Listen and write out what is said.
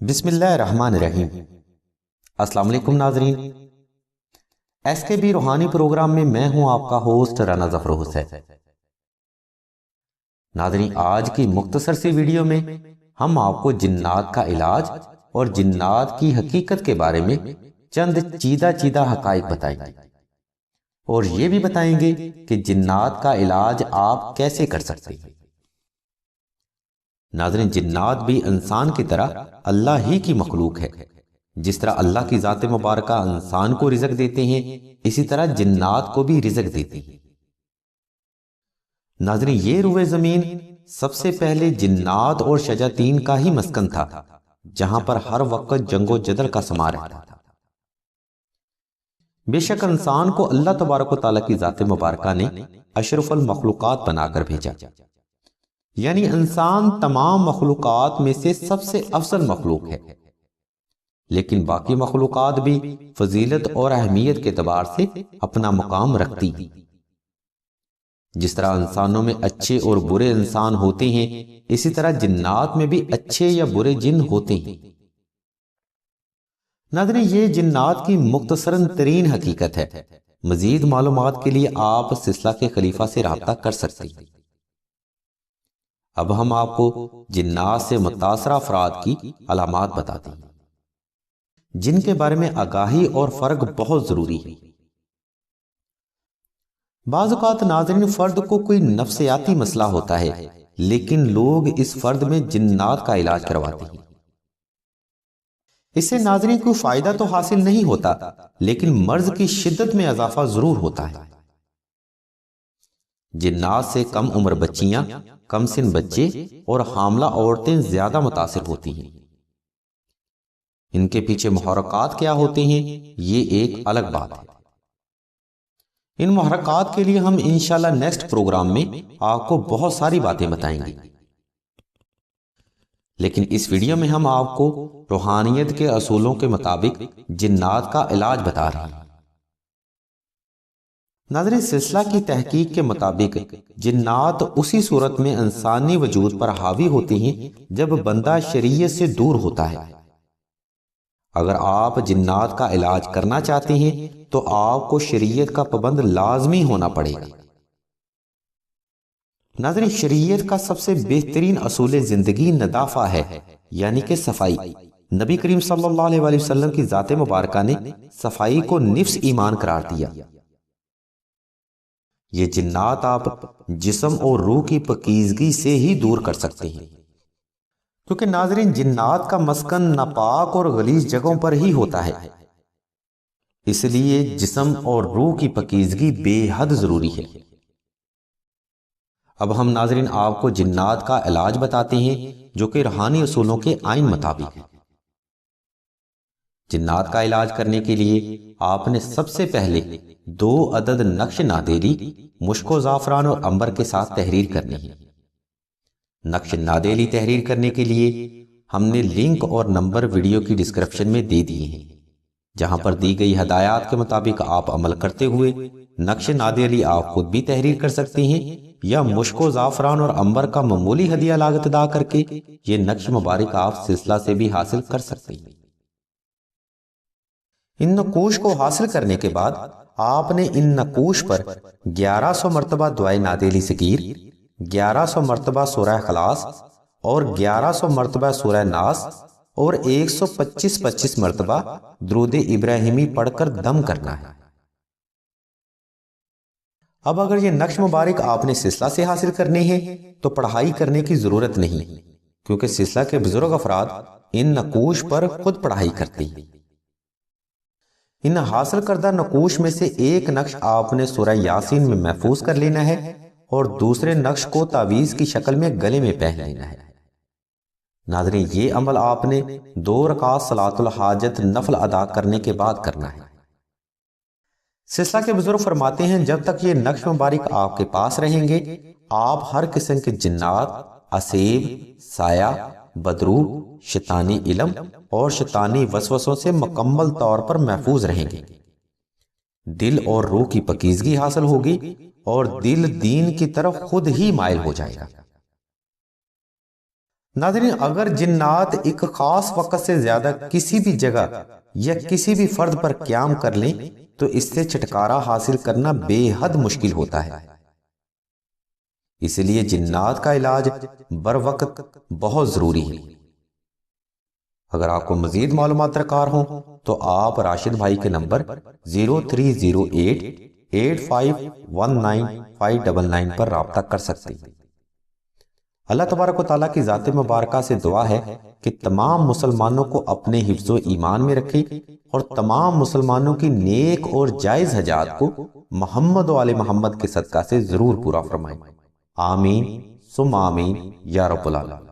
بسم اللہ الرحمن الرحیم۔ السلام علیکم ناظرین، ایس کے بی روحانی پروگرام میں ہوں آپ کا ہوسٹ رانا ظفر حسین۔ ناظرین، آج کی مختصر سی ویڈیو میں ہم آپ کو جنات کا علاج اور جنات کی حقیقت کے بارے میں چند چیدہ حقائق بتائیں گے، اور یہ بھی بتائیں گے کہ جنات کا علاج آپ کیسے کر سکتے ہیں۔ ناظرین، جنات بھی انسان کی طرح اللہ ہی کی مخلوق ہے۔ جس طرح اللہ کی ذات مبارکہ انسان کو رزق دیتے ہیں، اسی طرح جنات کو بھی رزق دیتی ہیں۔ ناظرین، یہ روئے زمین سب سے پہلے جنات اور شیاطین کا ہی مسکن تھا، جہاں پر ہر وقت جنگ و جدل کا سما رہتا تھا۔ بے شک انسان کو اللہ تبارک و تعالیٰ کی ذات مبارکہ نے اشرف المخلوقات بنا کر بھیجا، یعنی انسان تمام مخلوقات میں سے سب سے افضل مخلوق ہے، لیکن باقی مخلوقات بھی فضیلت اور اہمیت کے اعتبار سے اپنا مقام رکھتی ہیں۔ جس طرح انسانوں میں اچھے اور برے انسان ہوتے ہیں، اسی طرح جنات میں بھی اچھے یا برے جن ہوتے ہیں۔ ناظرین، یہ جنات کی مختصراً ترین حقیقت ہے۔ مزید معلومات کے لیے آپ سلسلہ کے خلیفہ سے رابطہ کر سکتے ہیں۔ اب ہم آپ کو جنات سے متاثرہ افراد کی علامات بتاتے ہیں، جن کے بارے میں آگاہی اور فرق بہت ضروری ہے۔ بعض اوقات ناظرین، فرد کو کوئی نفسیاتی مسئلہ ہوتا ہے، لیکن لوگ اس فرد میں جنات کا علاج کرواتے ہیں۔ اس سے ناظرین کوئی فائدہ تو حاصل نہیں ہوتا، لیکن مرض کی شدت میں اضافہ ضرور ہوتا ہے۔ جنات سے کم عمر بچیاں، کم سن بچے اور حاملہ عورتیں زیادہ متاثر ہوتی ہیں۔ ان کے پیچھے محرکات کیا ہوتے ہیں، یہ ایک الگ بات ہے۔ ان محرکات کے لیے ہم انشاءاللہ نیکسٹ پروگرام میں آپ کو بہت ساری باتیں بتائیں گے، لیکن اس ویڈیو میں ہم آپ کو روحانیت کے اصولوں کے مطابق جنات کا علاج بتا رہے ہیں۔ ناظرین، سلسلہ کی تحقیق کے مطابق جنات اسی صورت میں انسانی وجود پر حاوی ہوتے ہیں جب بندہ شریعت سے دور ہوتا ہے۔ اگر آپ جنات کا علاج کرنا چاہتے ہیں تو آپ کو شریعت کا پابند لازمی ہونا پڑے گا۔ ناظرین، شریعت کا سب سے بہترین اصول زندگی نظافہ ہے، یعنی کہ صفائی۔ نبی کریم صلی اللہ علیہ وسلم کی ذات مبارکہ نے صفائی کو نفس ایمان قرار دیا۔ یہ جنات آپ جسم اور روح کی پاکیزگی سے ہی دور کر سکتے ہیں، کیونکہ ناظرین جنات کا مسکن ناپاک اور غلیظ جگہوں پر ہی ہوتا ہے، اس لیے جسم اور روح کی پاکیزگی بے حد ضروری ہے۔ اب ہم ناظرین آپ کو جنات کا علاج بتاتے ہیں، جو کہ روحانی اصولوں کے آئین مطابق ہے۔ جنات کا علاج کرنے کے لیے آپ نے سب سے پہلے 2 عدد نقش نادیلی مشک و زعفران اور عنبر کے ساتھ تحریر کرنی ہے۔ نقش نادیلی تحریر کرنے کے لیے ہم نے لنک اور نمبر ویڈیو کی ڈسکرپشن میں دے دیے ہیں، جہاں پر دی گئی ہدایات کے مطابق آپ عمل کرتے ہوئے نقش نادیلی آپ خود بھی تحریر کر سکتے ہیں، یا مشک و زعفران اور عنبر کا معمولی ہدیہ لاگت ادا کر کے یہ نقش مبارک آپ سلسلہ سے بھی حاصل کر سکتے ہیں۔ ان نقوش کو حاصل کرنے کے بعد آپ نے ان نقوش پر 1100 مرتبہ دعائے نادیلی ذکیر، 1100 مرتبہ سورہ اخلاص اور 1100 مرتبہ سورہ ناس اور 125 مرتبہ درود ابراہیمی پڑھ کر دم کرنا ہے۔ اب اگر یہ نقش مبارک آپ نے سلسلہ سے حاصل کرنے ہیں تو پڑھائی کرنے کی ضرورت نہیں، کیونکہ سلسلہ کے بزرگ افراد ان نقوش پر خود پڑھائی کرتے ہیں۔ ان حاصل کردہ نقوش میں سے ایک نقش آپ نے سورہ یاسین میں محفوظ کر لینا ہے، اور دوسرے نقش کو تعویذ کی شکل میں گلے میں پہن لینا ہے۔ ناظرین، یہ عمل آپ نے 2 رکعت صلاۃ الحاجت نفل ادا کرنے کے بعد کرنا ہے۔ سلسلہ کے بزرگ فرماتے ہیں، جب تک یہ نقش مبارک آپ کے پاس رہیں گے، آپ ہر قسم کے جنات، عصیب، سایہ، بدرو، شیطانی علم اور شیطانی وسوسوں سے مکمل طور پر محفوظ رہیں گے۔ دل اور روح کی پاکیزگی حاصل ہوگی اور دل دین کی طرف خود ہی مائل ہو جائے گا۔ ناظرین، اگر جنات ایک خاص وقت سے زیادہ کسی بھی جگہ یا کسی بھی فرد پر قیام کر لیں تو اس سے چھٹکارا حاصل کرنا بے حد مشکل ہوتا ہے۔ اس لیے جنات کا علاج بر وقت بہت ضروری ہے۔ اگر آپ کو مزید معلومات درکار ہوں تو آپ راشد بھائی کے نمبر 0308851959 پر رابطہ کر سکتے ہیں۔ اللہ تبارک و تعالیٰ کی ذات مبارکہ سے دعا ہے کہ تمام مسلمانوں کو اپنے حفظ و ایمان میں رکھے اور تمام مسلمانوں کی نیک اور جائز حاجات کو محمد و آل محمد کے صدقہ سے ضرور پورا فرمائے۔ آمین ثم آمین یا رب العالمین۔